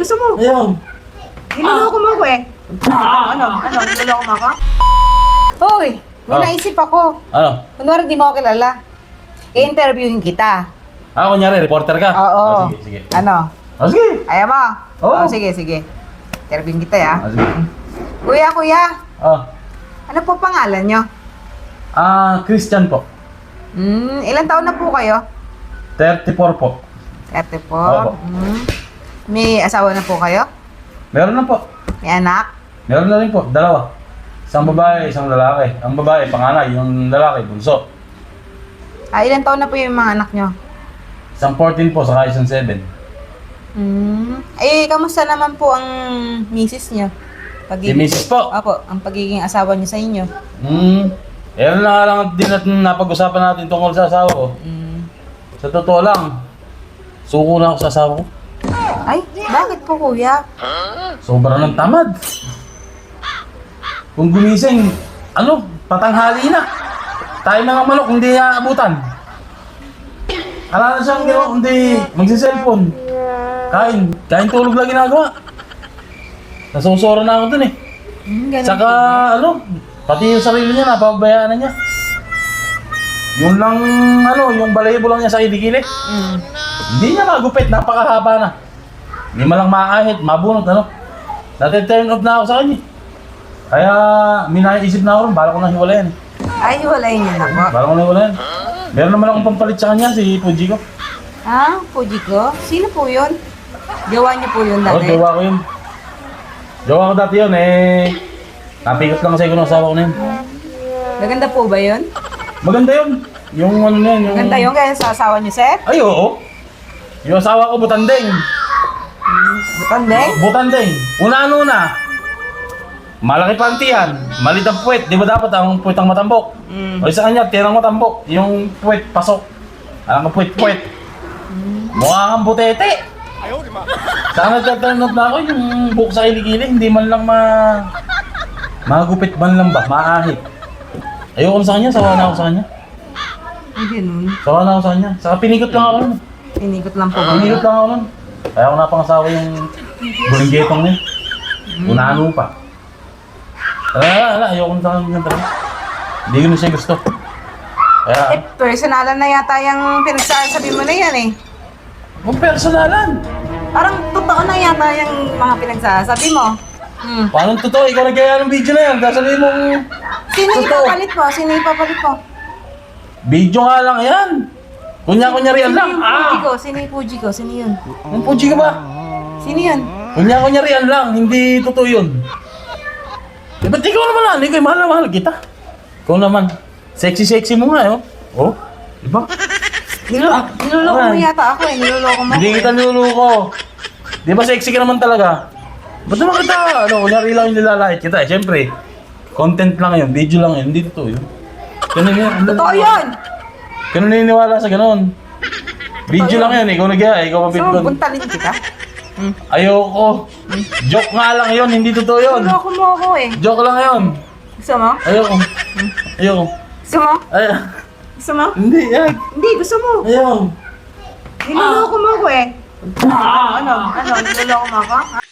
gusto mo? Ayaw. Niloloko mo ako eh. Ano? Niloloko mo ako? Hoy, may naisip ako. Ano? Kunwari di mo ako kilala. I-interviewin kita. Kunyari, reporter ka? Oo. Sige, sige. Ano? Sige. Ayaw mo? Oo. Sige. Interviewin kita ya. Sige. Kuya. Oh. Ano po pangalan nyo? Christian po. Ilan taon na po kayo? 34 po. 34. Opo. May asawa na po kayo? Meron na po. May anak? Meron na rin po. Dalawa. Isang babae, isang lalaki. Ang babae, panganay. Yung lalaki, bunso. Ilan taon na po yung mga anak nyo? Isang 14 po, saka isang 7. Kamusta naman po ang misis nyo? Si misis po. Opo, ang pagiging asawa nyo sa inyo. Yan na lang din at napag-usapan natin tungkol sa asawa ko. Sa totoo lang, suko na ako sa asawa ko. Ay, bakit po kuya? Sobrang ng tamad. Kung gumising, patanghali na. Tayo na nga manok, hindi niya abutan. Ala na siyang ginawa, hindi magsiselfone. Kain tulog lang ginagawa. Nasusura na ako dun eh. Ganun Saka pati yung sarili niya, napabayaan na niya. Yun lang, yung balahibo lang niya sa kilikili. Hindi niya magupit, napakahaba na. Hindi man lang maahit, mabunot, Nati-turn off na ako sa kanya. Kaya, minaisip na ako rin, bala ko na hiwalayan. Ay, hiwalayin niyo na po. Bala ko na hiwalayan. Meron naman akong pampalit sa kanya, si Fuji ko. Fuji ko? Sino po yun? Gawa niyo po yun dati? Gawa ko yun. Gawa ko dati yun, napikat lang kasi ko ng asawa ko na yun. Maganda po ba yun? Maganda yun. Yung na yun, yung... Maganda yun kaya sa asawa niyo, Seth? Ay, oo. Yung asawa ko, butandeng. Butandeng? Butandeng. Una. Malaki pantihan, malit ang puwet. Di ba dapat ang puwet ang matambok? O sa kanya, tirang matambok. Yung puwet, pasok. Alam ka puwet. Mukha kang butete. Sana nagtaturn off na ako yung buhok sa kilikili. Hindi man lang magupit man lang ba, maahit. Ayoko na sa kanya, sawa na ako sa kanya. Hindi nun. Sawa na ako sa kanya. Saka pinigot lang ako nun. Pinigot lang po ba? Pinigot lang ako nun. Kaya ako napangasawa yung bulinggetong niya. Unano pa. Ayoko na sa kanya talaga. Hindi ko na siya gusto. Kaya... personalan na yata yung pinagsasabi mo na yan eh. Kung personalan. Parang totoo na yata yung mga pinagsasabi mo. Paano totoo? Ikaw nagkaya ng video na yan. Sasabihin mo... Sino totoo. ipapalit po? Video nga lang yan. Kunya-kunyarian lang. Sino yung Fuji ko? Sino yun? Ang Fuji ka ba? Sino yun? Kunya-kunyarian lang. Hindi totoo yun. Ba't ikaw naman ikaw mahal na mahal kita. Ikaw naman. Sexy mo nga diba? Niloloko mo yata ako eh. Niloloko mo. Hindi kita niloloko. Di ba sexy ka naman talaga? Ba't naman kita, kunyari lang yung nilalait kita eh. Siyempre, content lang yun, video lang yun, hindi totoo yun. Totoo yun! Kano naniniwala sa ganon? Video lang yun, ikaw ikaw So, mapinton. buntalin kita? Ayoko. Joke nga lang yun, hindi totoo yun. Niloloko mo ako eh. Joke lang yun. Gusto mo? Ayoko. Gusto mo? Gusto mo? Hindi, yan. Hindi, gusto mo. Ayoko. Niloloko mo ako eh. Niloloko mo ako?